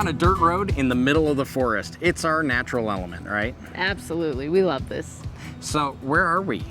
on a dirt road in the middle of the forest. It's our natural element, right? Absolutely, we love this. So where are we?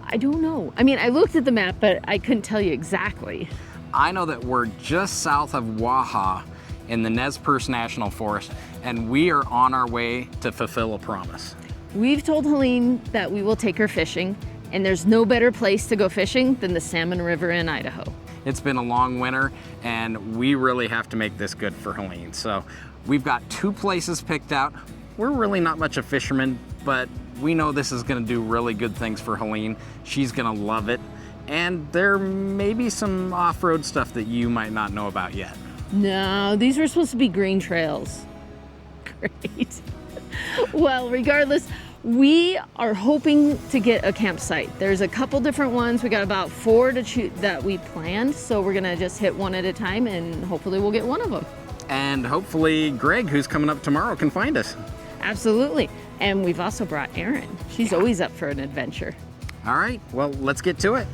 I don't know. I mean, I looked at the map, but I couldn't tell you exactly. I know that we're just south of Waha in the Nez Perce National Forest, and we are on our way to fulfill a promise. We've told Helene that we will take her fishing, and there's no better place to go fishing than the Salmon River in Idaho. It's been a long winter, and we really have to make this good for Helene. So we've got 2 places picked out. We're really not much of fishermen, but we know this is gonna do really good things for Helene. She's gonna love it. And there may be some off-road stuff that you might not know about yet. No, these were supposed to be green trails. Great. Well, regardless, we are hoping to get a campsite. There's a couple different ones. We got about 4 to choose that we planned, so we're gonna just hit one at a time and hopefully we'll get one of them. And hopefully Greg, who's coming up tomorrow, can find us. Absolutely. And we've also brought Erin. She's always up for an adventure. All right, well, let's get to it.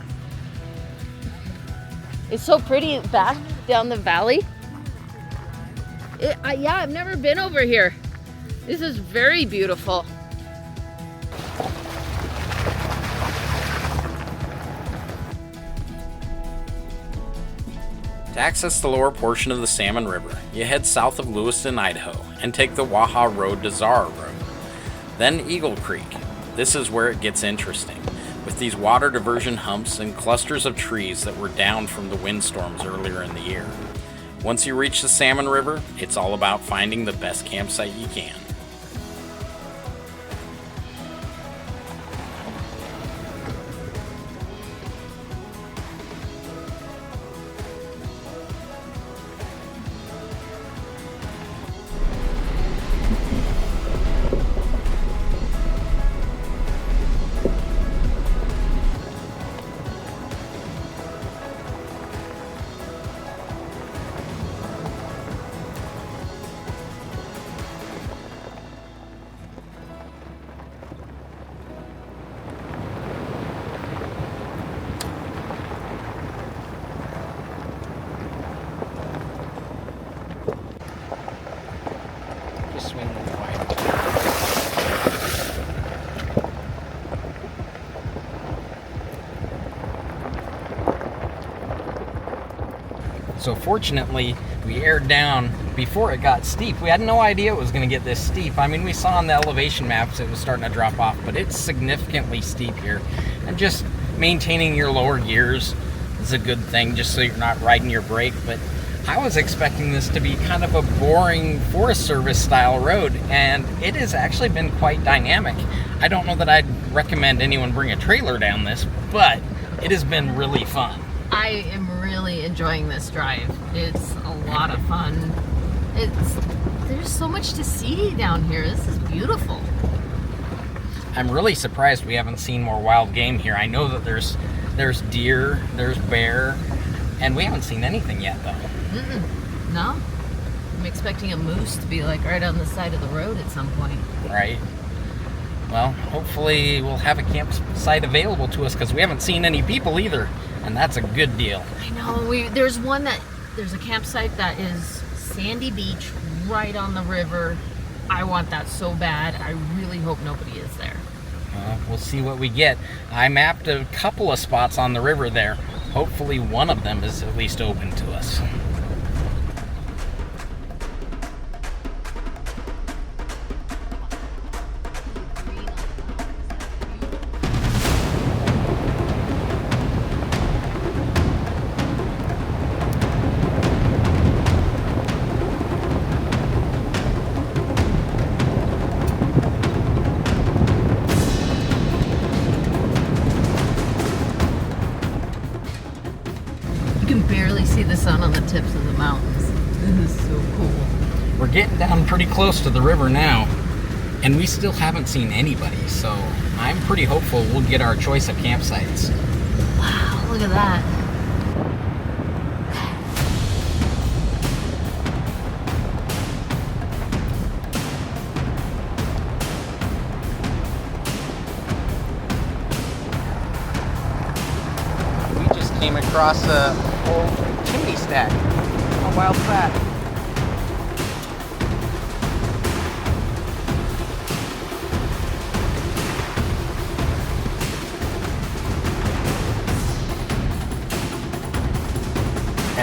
It's so pretty back down the valley. Yeah, I've never been over here. This is very beautiful. To access the lower portion of the Salmon River, you head south of Lewiston, Idaho, and take the Waha Road to Zara Road. Then Eagle Creek. This is where it gets interesting, with these water diversion humps and clusters of trees that were down from the windstorms earlier in the year. Once you reach the Salmon River, it's all about finding the best campsite you can. So fortunately, we aired down before it got steep. We had no idea it was going to get this steep. I mean, we saw on the elevation maps it was starting to drop off, but it's significantly steep here. And just maintaining your lower gears is a good thing, just so you're not riding your brake. But I was expecting this to be kind of a boring Forest Service style road, and it has actually been quite dynamic. I don't know that I'd recommend anyone bring a trailer down this, but it has been really fun. I am really enjoying this drive. It's a lot of fun. There's so much to see down here. This is beautiful. I'm really surprised we haven't seen more wild game here. I know that there's deer, there's bear, and we haven't seen anything yet though. No? I'm expecting a moose to be like right on the side of the road at some point. Right. Well, hopefully we'll have a campsite available to us because we haven't seen any people either, and that's a good deal. I know. There's a campsite that is sandy beach right on the river. I want that so bad. I really hope nobody is there. We'll see what we get. I mapped a couple of spots on the river there. Hopefully one of them is at least open to us. The sun on the tips of the mountains. This is so cool. We're getting down pretty close to the river now, and we still haven't seen anybody, so I'm pretty hopeful we'll get our choice of campsites. Wow, look at that. We just came across a old chimney stack. How wild's that?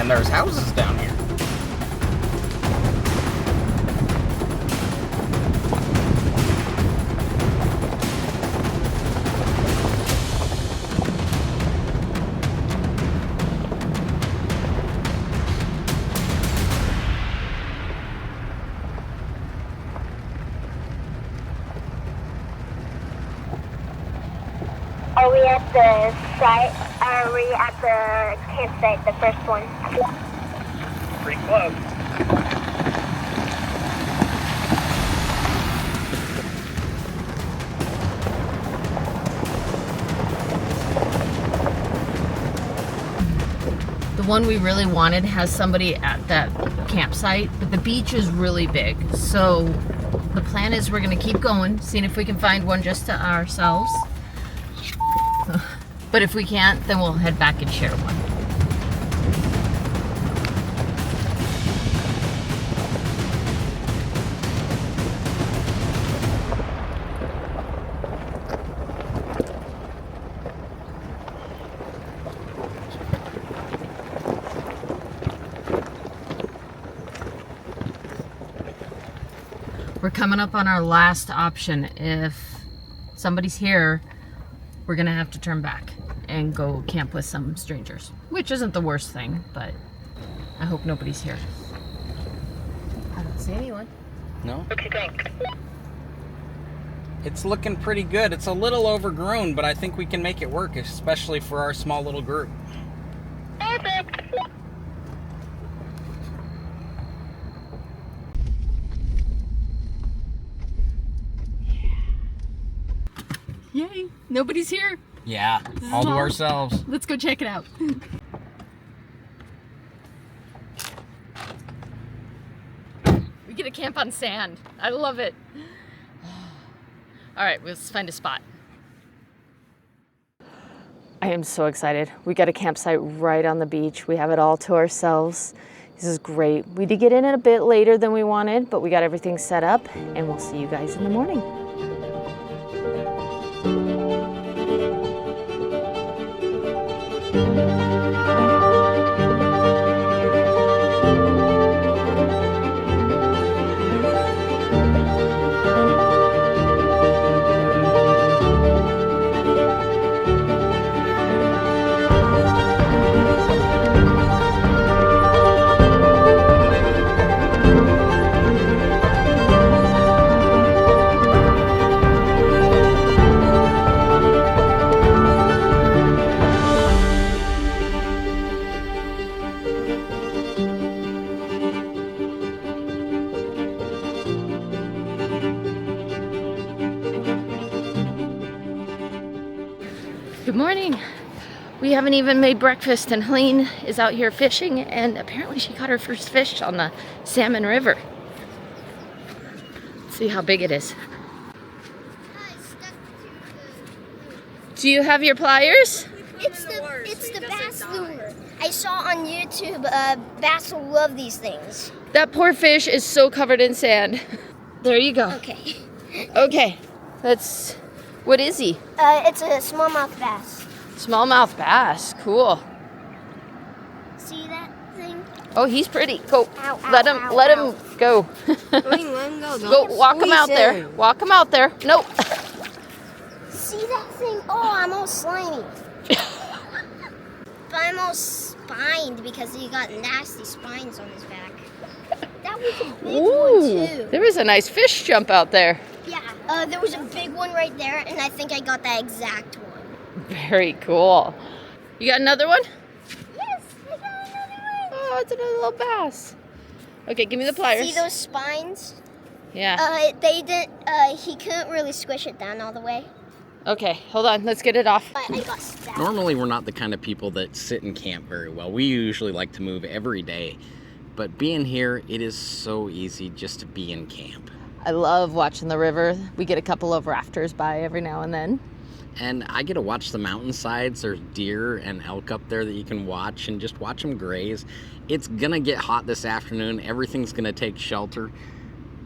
and there's houses down here. Are we at the site? Are we at the campsite, the first one? Pretty close. The one we really wanted has somebody at that campsite, but the beach is really big. So the plan is we're gonna keep going, seeing if we can find one just to ourselves. But if we can't, then we'll head back and share one. We're coming up on our last option. If somebody's here, we're gonna have to turn back and go camp with some strangers, which isn't the worst thing, but I hope nobody's here. I don't see anyone. No? Okay, thanks. It's looking pretty good. It's a little overgrown, but I think we can make it work, especially for our small little group. Yay, nobody's here. Yeah, all to ourselves. Let's go check it out. We get to camp on sand. I love it. All right, let's find a spot. I am so excited. We got a campsite right on the beach. We have it all to ourselves. This is great. We did get in a bit later than we wanted, but we got everything set up, and we'll see you guys in the morning. Good morning. We haven't even made breakfast, and Helene is out here fishing, and apparently she caught her first fish on the Salmon River. Let's see how big it is. Do you have your pliers? It's the bass lure. I saw on YouTube, bass will love these things. That poor fish is so covered in sand. There you go. Okay. Okay, what is he? It's a smallmouth bass. Smallmouth bass, cool. See that thing? Oh, he's pretty. Go, Ow, ow, let him ow. go. Let him go. Go, walk him out there. Walk him out there. Nope. See that thing? Oh, I'm all slimy. But I'm all spined because he got nasty spines on his back. That was a big one too. There was a nice fish jump out there. Yeah, there was a big one right there, and I think I got that exact one. Very cool. You got another one? Yes, I got another one. Oh, it's another little bass. Okay, give me the pliers. See those spines? Yeah. They didn't. He couldn't really squish it down all the way. Okay, hold on. Let's get it off. But I got stabbed. Normally, we're not the kind of people that sit and camp very well. We usually like to move every day. But being here, it is so easy just to be in camp. I love watching the river. We get a couple of rafters by every now and then. And I get to watch the mountainsides. There's deer and elk up there that you can watch and just watch them graze. It's gonna get hot this afternoon. Everything's gonna take shelter.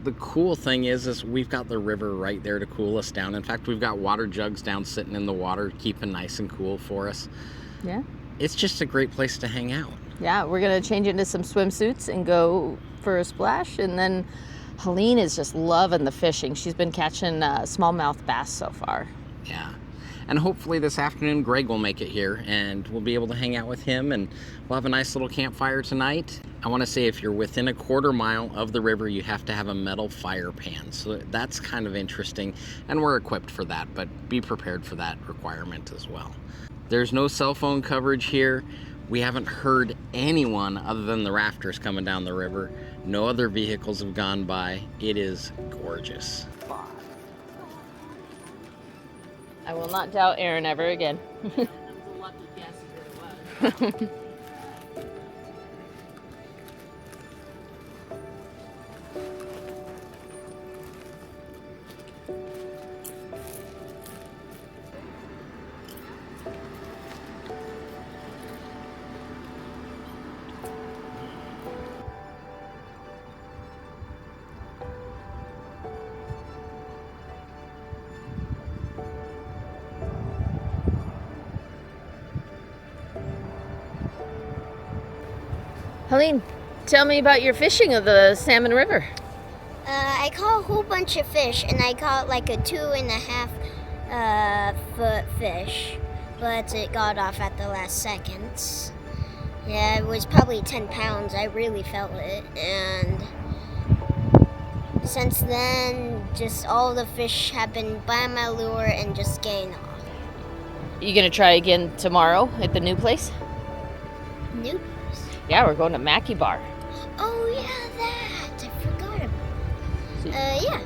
The cool thing is we've got the river right there to cool us down. In fact, we've got water jugs down sitting in the water, keeping nice and cool for us. Yeah. It's just a great place to hang out. Yeah, we're gonna change into some swimsuits and go for a splash. And then Helene is just loving the fishing. She's been catching smallmouth bass so far. Yeah. And hopefully this afternoon Greg will make it here and we'll be able to hang out with him and we'll have a nice little campfire tonight. I want to say if you're within a quarter mile of the river, you have to have a metal fire pan. So that's kind of interesting and we're equipped for that, but be prepared for that requirement as well. There's no cell phone coverage here. We haven't heard anyone other than the rafters coming down the river. No other vehicles have gone by. It is gorgeous. I will not doubt Erin ever again. That was a lucky guess who it was. Helene, tell me about your fishing of the Salmon River. I caught a whole bunch of fish, and I caught like a 2.5 foot fish, but it got off at the last second. Yeah, it was probably 10 pounds. I really felt it, and since then, just all the fish have been by my lure and just getting off. You gonna try again tomorrow at the new place? Nope. Yeah, we're going to Mackay Bar. Oh yeah, that. I forgot about it. Yeah.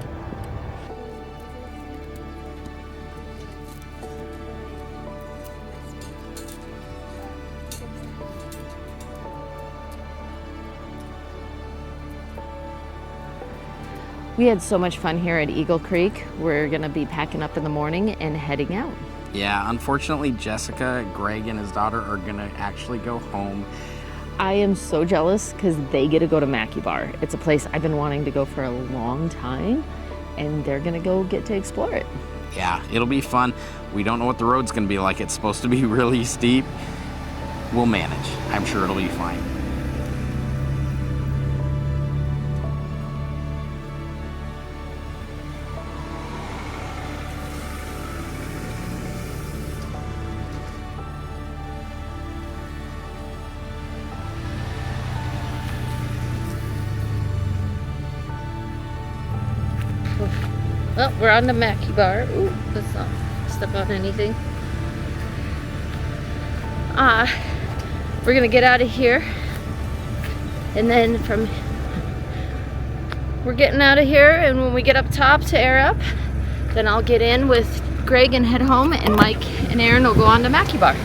We had so much fun here at Eagle Creek. We're gonna be packing up in the morning and heading out. Yeah, unfortunately, Jessica, Greg, and his daughter are gonna actually go home. I am so jealous because they get to go to Mackay Bar. It's a place I've been wanting to go for a long time, and they're gonna go get to explore it. Yeah, it'll be fun. We don't know what the road's gonna be like. It's supposed to be really steep. We'll manage. I'm sure it'll be fine. Well, we're on the Mackay Bar. Ooh, let's not step on anything. We're gonna get out of here, and then we're getting out of here, and when we get up top to air up, then I'll get in with Greg and head home, and Mike and Erin will go on to Mackay Bar.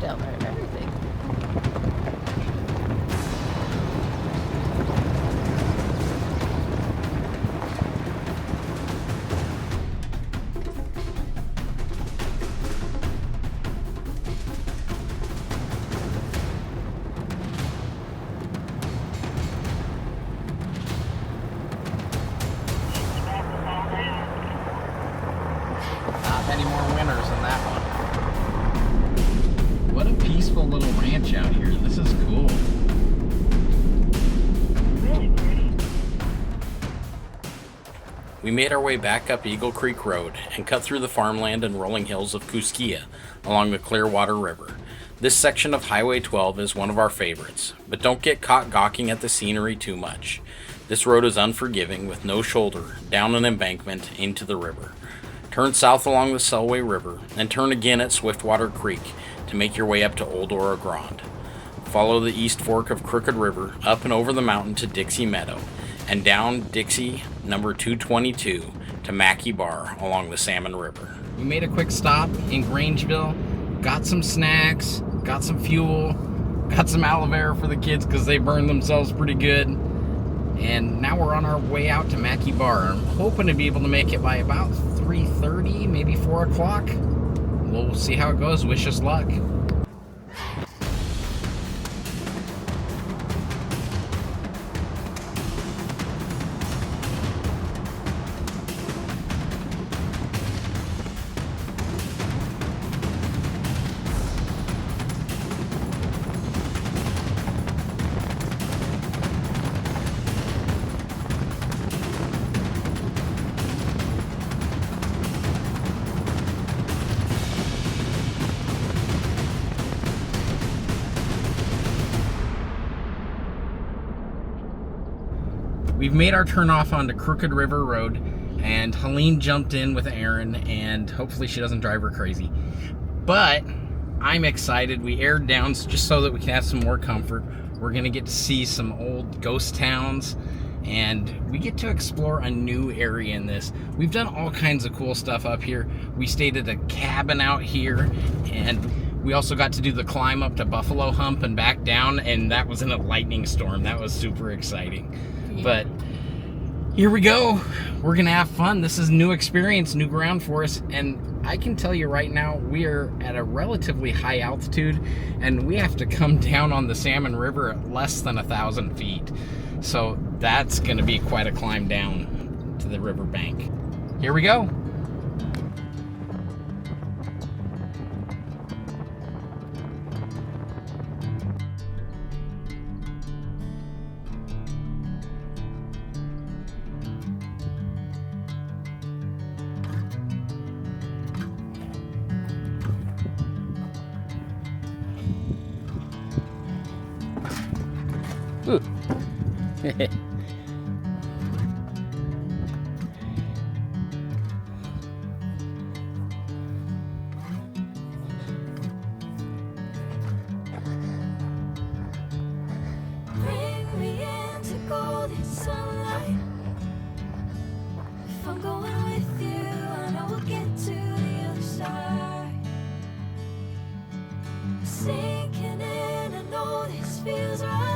Down there and everything. Not many more winners than that one. What a peaceful little ranch out here. This is cool. We made our way back up Eagle Creek Road and cut through the farmland and rolling hills of Cusquilla along the Clearwater River. This section of Highway 12 is one of our favorites, but don't get caught gawking at the scenery too much. This road is unforgiving with no shoulder, down an embankment into the river. Turn south along the Selway River and turn again at Swiftwater Creek to make your way up to Old Orogrande. Follow the east fork of Crooked River up and over the mountain to Dixie Meadow and down Dixie number 222 to Mackay Bar along the Salmon River. We made a quick stop in Grangeville, got some snacks, got some fuel, got some aloe vera for the kids because they burned themselves pretty good. And now we're on our way out to Mackay Bar. I'm hoping to be able to make it by about 3:30, maybe 4 o'clock. We'll see how it goes. Wish us luck. We've made our turn off onto Crooked River Road, and Helene jumped in with Erin, and hopefully she doesn't drive her crazy. But I'm excited. We aired down just so that we can have some more comfort. We're gonna get to see some old ghost towns, and we get to explore a new area in this. We've done all kinds of cool stuff up here. We stayed at a cabin out here, and we also got to do the climb up to Buffalo Hump and back down, and that was in a lightning storm. That was super exciting. Yeah. But here we go. We're gonna have fun. This is a new experience, new ground for us, and I can tell you right now, we are at a relatively high altitude, and we have to come down on the Salmon River at less than 1,000 feet. So that's gonna be quite a climb down to the riverbank. Here we go. Ooh. Bring me into golden sunlight. If I'm going with you, I know we'll get to the other side. Sinking in, I know this feels right.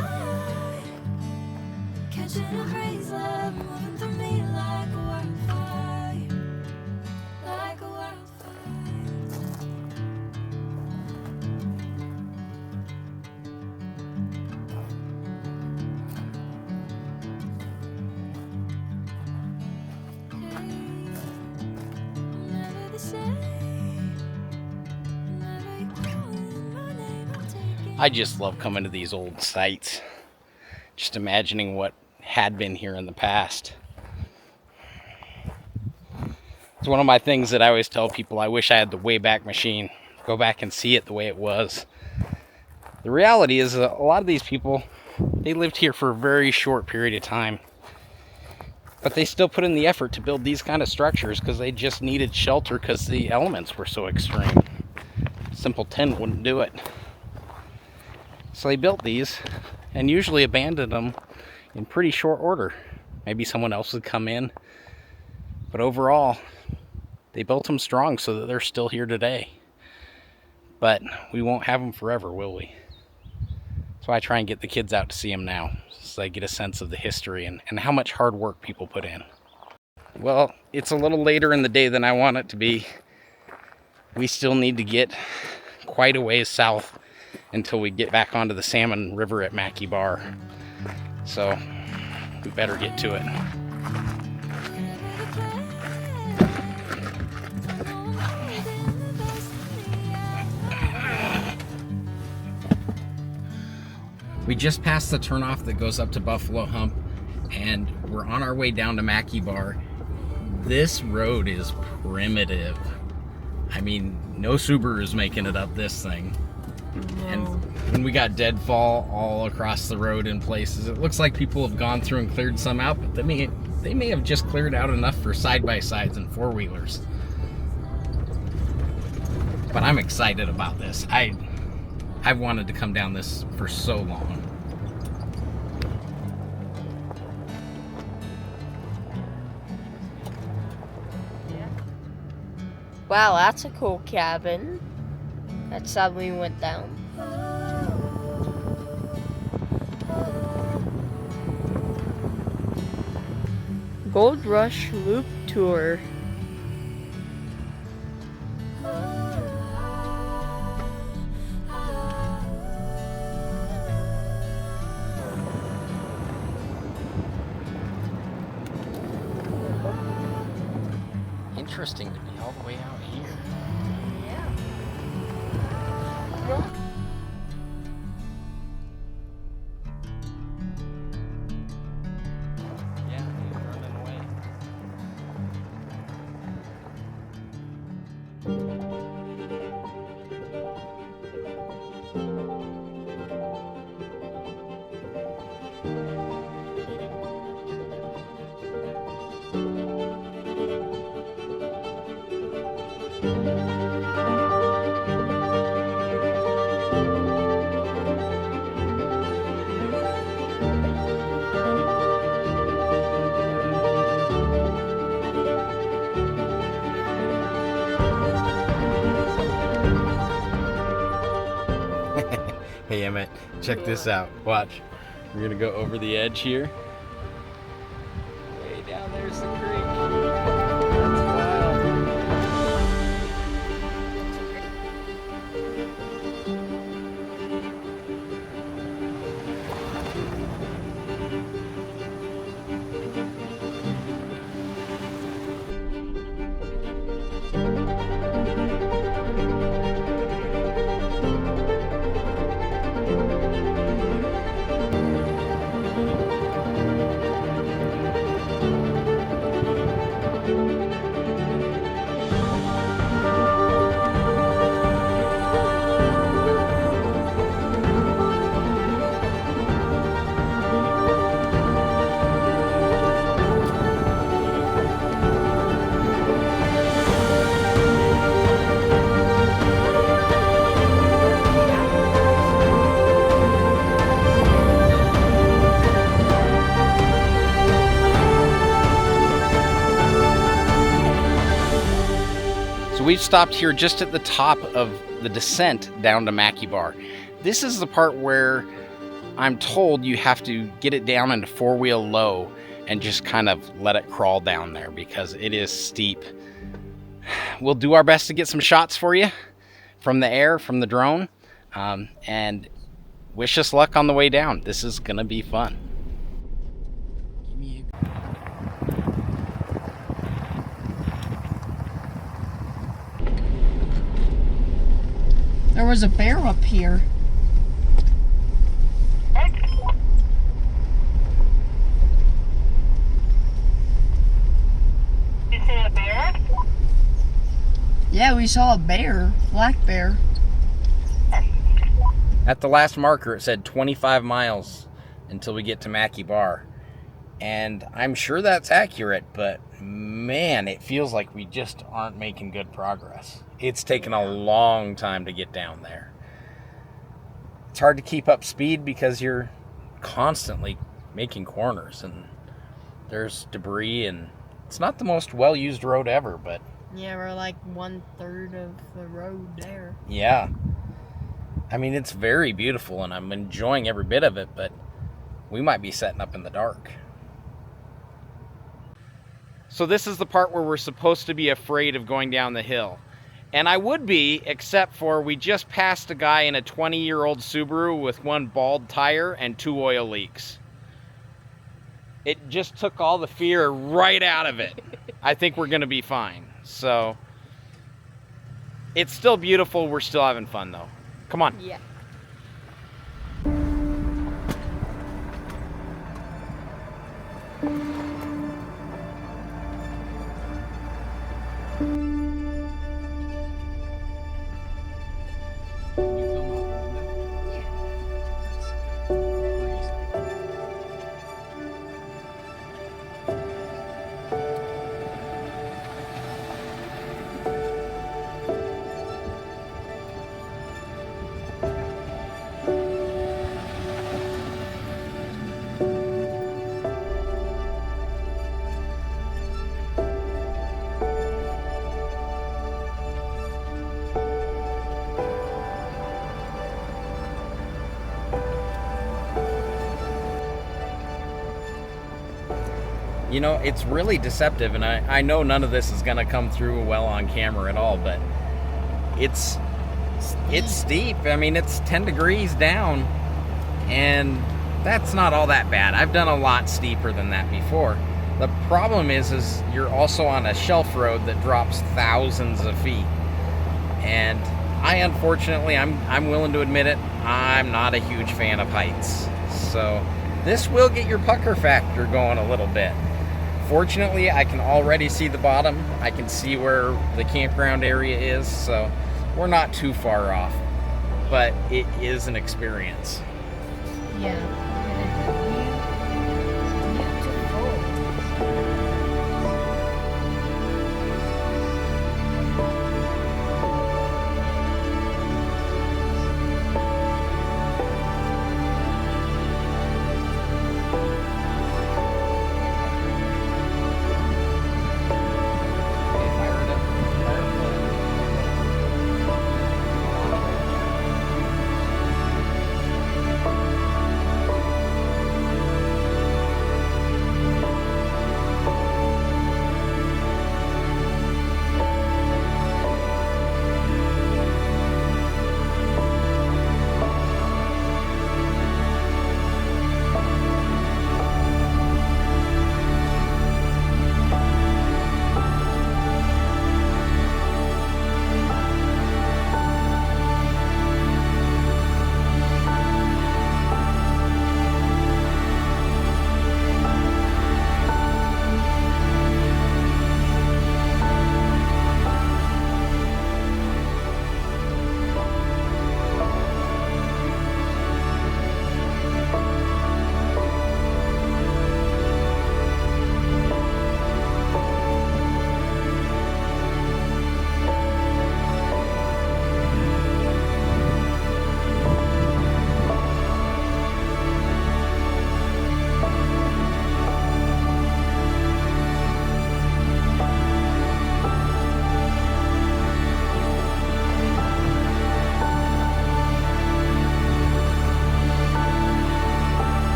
Catching a breeze, love moving through me like a wildfire, like a wildfire. Never the same. Never you calling my name, I'm taking. I just love coming to these old sites. Just imagining what had been here in the past. It's one of my things that I always tell people. I wish I had the Wayback Machine. Go back and see it the way it was. The reality is a lot of these people, they lived here for a very short period of time. But they still put in the effort to build these kind of structures because they just needed shelter because the elements were so extreme. Simple tin wouldn't do it. So they built these and usually abandoned them in pretty short order. Maybe someone else would come in. But overall, they built them strong so that they're still here today. But we won't have them forever, will we? So I try and get the kids out to see them now, so they get a sense of the history and how much hard work people put in. Well, it's a little later in the day than I want it to be. We still need to get quite a ways south until we get back onto the Salmon River at Mackay Bar. So we better get to it. We just passed the turnoff that goes up to Buffalo Hump, and we're on our way down to Mackay Bar. This road is primitive. I mean, no Subaru's making it up this thing. No. And we got deadfall all across the road in places. It looks like people have gone through and cleared some out, but they may have just cleared out enough for side-by-sides and four-wheelers. But I'm excited about this. I've wanted to come down this for so long. Wow, that's a cool cabin that suddenly went down. Gold Rush Loop Tour. Interesting to be all the way out here. Yeah, he's running away. Hey Emmett, check this out. Watch. We're gonna go over the edge here. Way down there's the creek. That's wild. So we've stopped here just at the top of the descent down to Mackay Bar. This is the part where I'm told you have to get it down into four-wheel low and just kind of let it crawl down there because it is steep. We'll do our best to get some shots for you from the air, from the drone, and wish us luck on the way down. This is gonna be fun. There was a bear up here. You see a bear? Yeah, we saw a bear, black bear. At the last marker, it said 25 miles until we get to Mackay Bar. And I'm sure that's accurate, but man, it feels like we just aren't making good progress. It's taken a long time to get down there. It's hard to keep up speed because you're constantly making corners and there's debris, and it's not the most well-used road ever, but Yeah, we're like 1/3 of the road there. yeah. I mean, it's very beautiful and I'm enjoying every bit of it, but we might be setting up in the dark. So this is the part where we're supposed to be afraid of going down the hill. And I would be, except for we just passed a guy in a 20-year-old Subaru with one bald tire and 2 oil leaks. It just took all the fear right out of it. I think we're gonna be fine. So, it's still beautiful, we're still having fun though. Come on. Yeah. You know, it's really deceptive, and I know none of this is going to come through well on camera at all, but it's steep. I mean, it's 10 degrees down, and that's not all that bad. I've done a lot steeper than that before. The problem is you're also on a shelf road that drops thousands of feet, and unfortunately, I'm willing to admit it, I'm not a huge fan of heights. So this will get your pucker factor going a little bit. Fortunately, I can already see the bottom. I can see where the campground area is, so we're not too far off. But it is an experience. Yeah.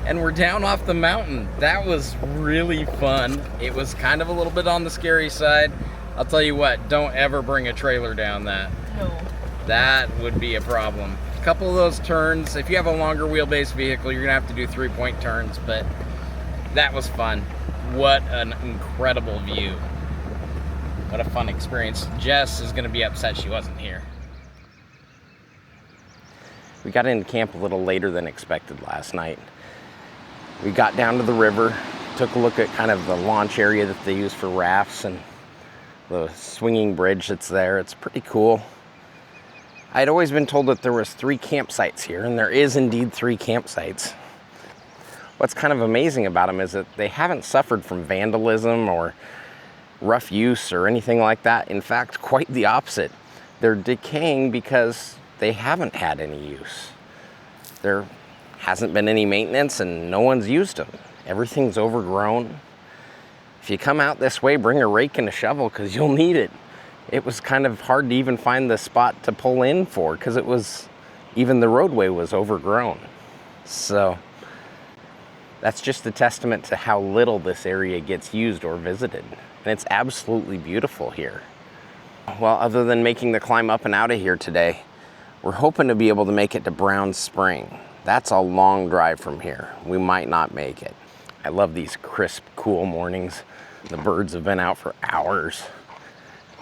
And we're down off the mountain. That was really fun. It was kind of a little bit on the scary side. I'll tell you what, don't ever bring a trailer down that. No. That would be a problem. A couple of those turns, if you have a longer wheelbase vehicle, you're gonna have to do 3-point turns, but that was fun. What an incredible view. What a fun experience. Jess is gonna be upset she wasn't here. We got into camp a little later than expected last night. We got down to the river, took a look at kind of the launch area that they use for rafts and the swinging bridge that's there. It's pretty cool. I'd always been told that there was 3 campsites here, and there is indeed 3 campsites. What's kind of amazing about them is that they haven't suffered from vandalism or rough use or anything like that. In fact, quite the opposite. They're decaying because they haven't had any use. There hasn't been any maintenance and no one's used them. Everything's overgrown. If you come out this way, bring a rake and a shovel because you'll need it. It was kind of hard to even find the spot to pull in for because even the roadway was overgrown. So that's just a testament to how little this area gets used or visited. And it's absolutely beautiful here. Well, other than making the climb up and out of here today, we're hoping to be able to make it to Brown Spring. That's a long drive from here. We might not make it. I love these crisp, cool mornings. The birds have been out for hours.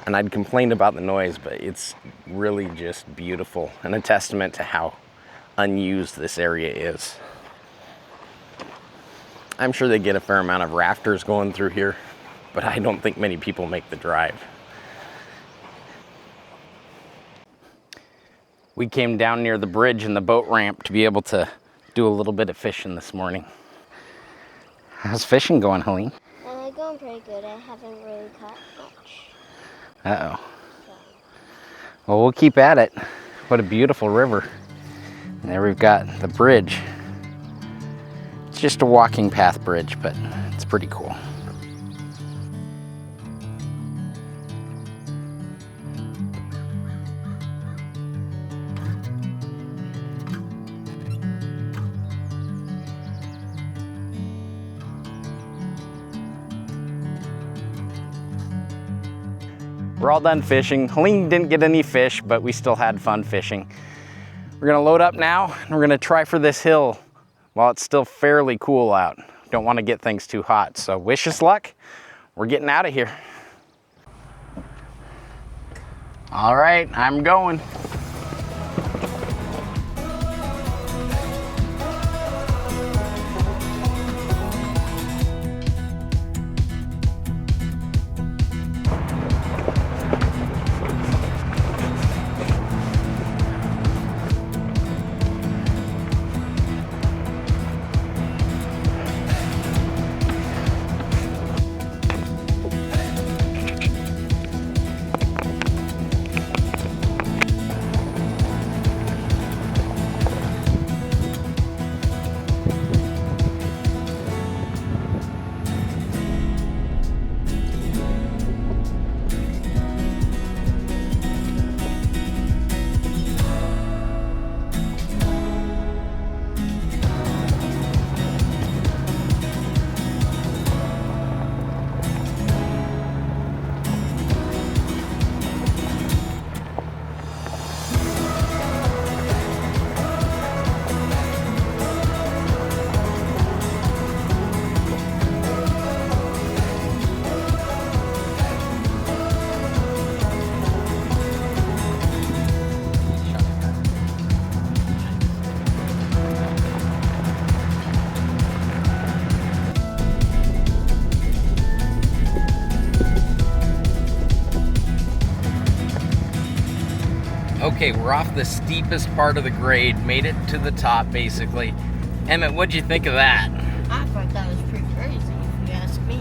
And I'd complained about the noise, but it's really just beautiful and a testament to how unused this area is. I'm sure they get a fair amount of rafters going through here, but I don't think many people make the drive. We came down near the bridge and the boat ramp to be able to do a little bit of fishing this morning. How's fishing going, Helene? Going pretty good. I haven't really caught much. Uh-oh. Well, we'll keep at it. What a beautiful river. And there we've got the bridge. It's just a walking path bridge, but it's pretty cool. We're all done fishing. Helene didn't get any fish, but we still had fun fishing. We're gonna load up now, and we're gonna try for this hill while it's still fairly cool out. Don't wanna get things too hot, so wish us luck. We're getting out of here. All right, I'm going. Okay, we're off the steepest part of the grade, made it to the top basically. Emmett, what'd you think of that? I thought that was pretty crazy, if you ask me.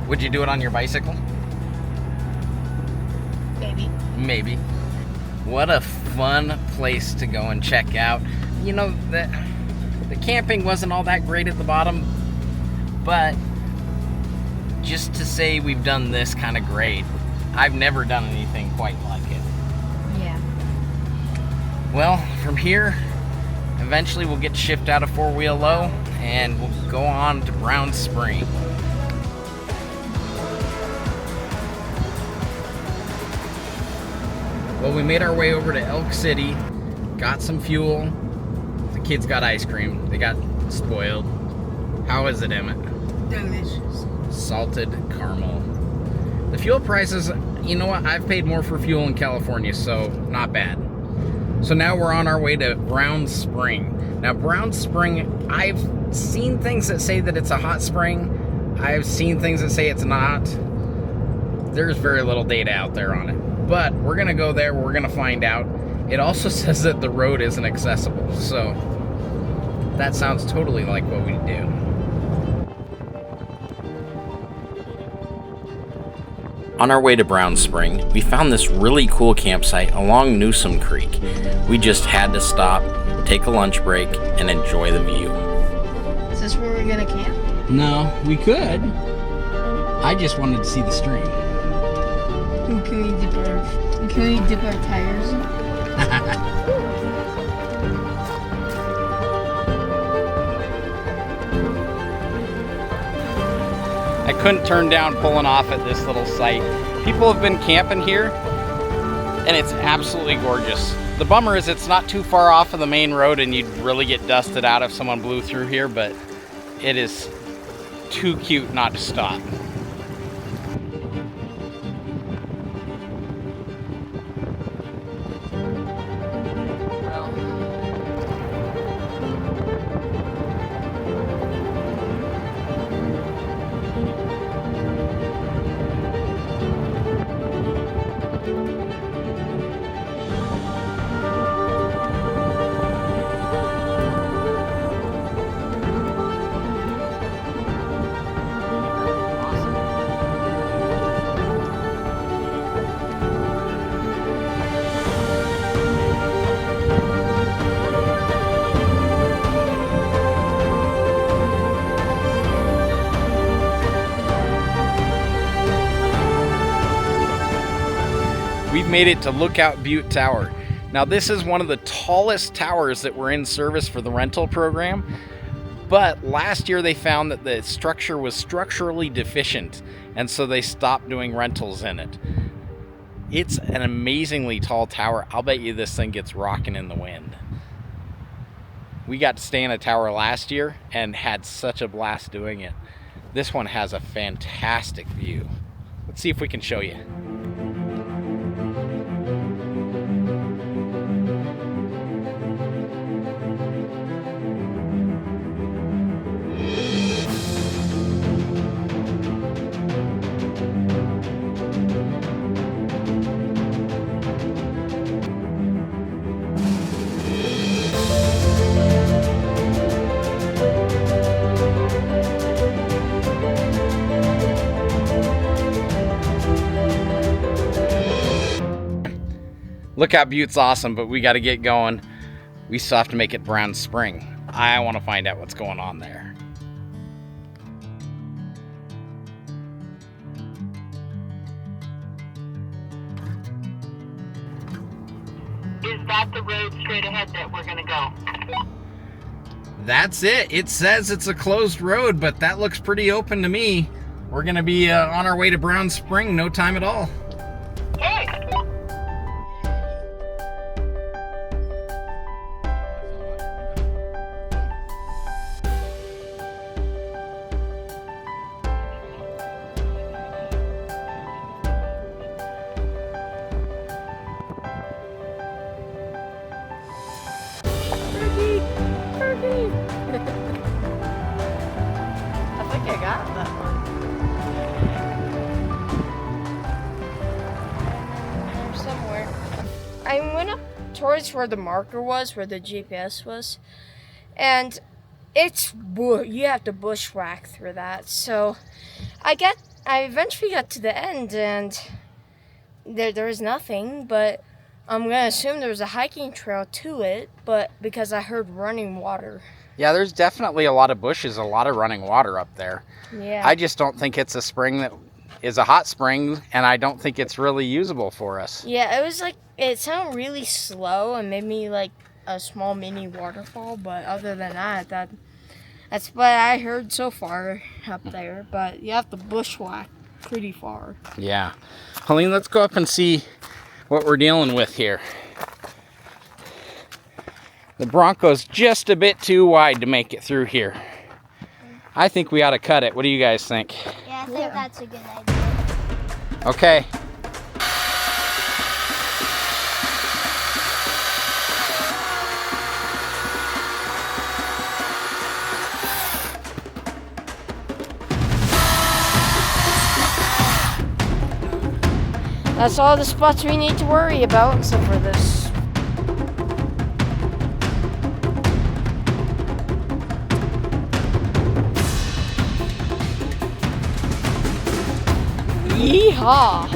Would you do it on your bicycle? Maybe. Maybe. What a fun place to go and check out. You know, the camping wasn't all that great at the bottom, but just to say we've done this kind of grade, I've never done anything quite like it. Yeah. Well, from here, eventually we'll get shipped out of Four Wheel Low and we'll go on to Brown Spring. Well, we made our way over to Elk City, got some fuel. The kids got ice cream. They got spoiled. How is it, Emmett? Delicious. Salted caramel. The fuel prices, you know what? I've paid more for fuel in California, so not bad. So now we're on our way to Brown Spring. Now, Brown Spring, I've seen things that say that it's a hot spring. I've seen things that say it's not. There's very little data out there on it. But we're gonna go there, we're gonna find out. It also says that the road isn't accessible, so that sounds totally like what we do. On our way to Brown Spring, we found this really cool campsite along Newsom Creek. We just had to stop, take a lunch break, and enjoy the view. Is this where we're gonna camp? No, we could. I just wanted to see the stream. Can we dip our tires in? I couldn't turn down pulling off at this little site. People have been camping here, and it's absolutely gorgeous. The bummer is it's not too far off of the main road, and you'd really get dusted out if someone blew through here, but it is too cute not to stop. made it to Lookout Butte Tower. Now this is one of the tallest towers that were in service for the rental program, but last year they found that the structure was structurally deficient, and so they stopped doing rentals in it. It's an amazingly tall tower. I'll bet you this thing gets rocking in the wind. We got to stay in a tower last year and had such a blast doing it. This one has a fantastic view. Let's see if we can show you. Lookout Butte's awesome, but we got to get going. We still have to make it Brown Spring. I want to find out what's going on there. Is that the road straight ahead that we're gonna go? That's it. It says it's a closed road, but that looks pretty open to me. We're going to be on our way to Brown Spring, no time at all. Hey! I think I got that one. There somewhere. I went up towards where the marker was, where the GPS was, and you have to bushwhack through that. So I eventually got to the end, and there was nothing, but I'm gonna assume there was a hiking trail to it, but because I heard running water. Yeah, there's definitely a lot of bushes, a lot of running water up there. Yeah. I just don't think it's a spring that is a hot spring, and I don't think it's really usable for us. Yeah, it was like, it sounded really slow and made me like a small mini waterfall, but other than that, that's what I heard so far up there, but you have to bushwhack pretty far. Yeah. Helene, let's go up and see what we're dealing with here. The Bronco's just a bit too wide to make it through here. I think we ought to cut it. What do you guys think? Yeah, I think that's a good idea. Okay. That's all the spots we need to worry about, except for this. Yeehaw!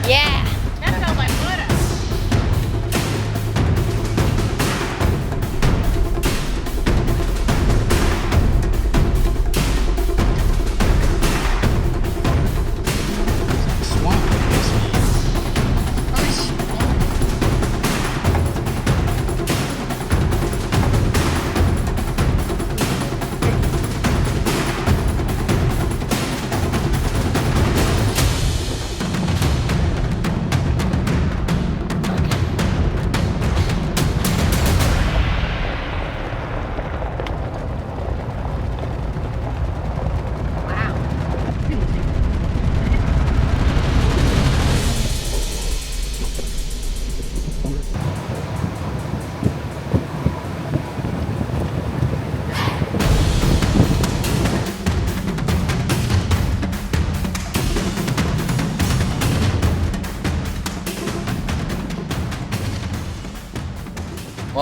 Yeah!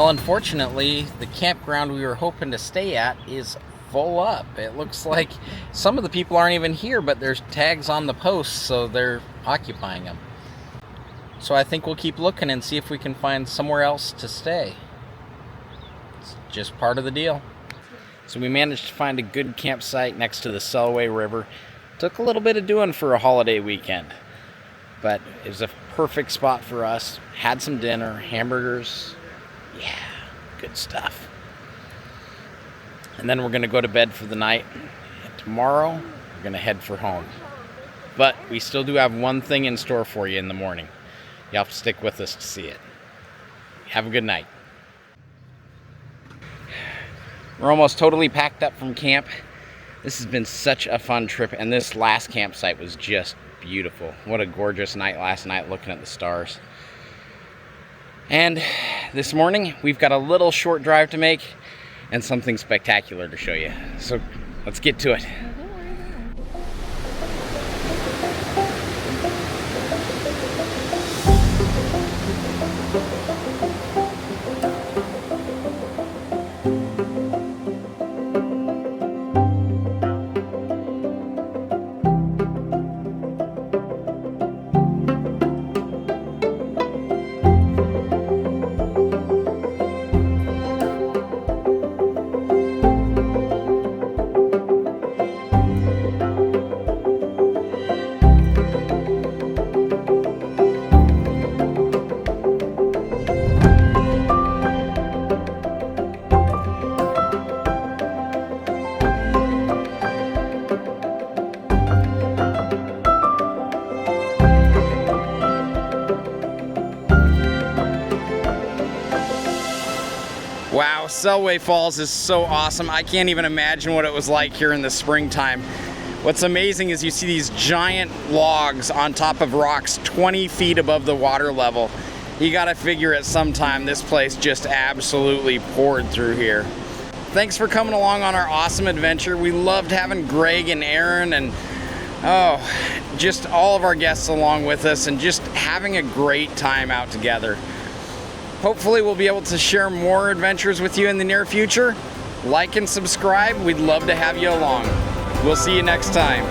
Well, unfortunately, the campground we were hoping to stay at is full up. It looks like some of the people aren't even here, but there's tags on the posts, so they're occupying them. So I think we'll keep looking and see if we can find somewhere else to stay. It's just part of the deal. So we managed to find a good campsite next to the Selway River. Took a little bit of doing for a holiday weekend, but it was a perfect spot for us. Had some dinner, hamburgers. Yeah, good stuff. And then we're going to go to bed for the night. And tomorrow, we're going to head for home. But we still do have one thing in store for you in the morning. You have to stick with us to see it. Have a good night. We're almost totally packed up from camp. This has been such a fun trip, and this last campsite was just beautiful. What a gorgeous night last night looking at the stars. And this morning, we've got a little short drive to make and something spectacular to show you. So let's get to it. Wow, Selway Falls is so awesome. I can't even imagine what it was like here in the springtime. What's amazing is you see these giant logs on top of rocks 20 feet above the water level. You gotta figure at some time this place just absolutely poured through here. Thanks for coming along on our awesome adventure. We loved having Greg and Erin and just all of our guests along with us and just having a great time out together. Hopefully we'll be able to share more adventures with you in the near future. Like and subscribe. We'd love to have you along. We'll see you next time.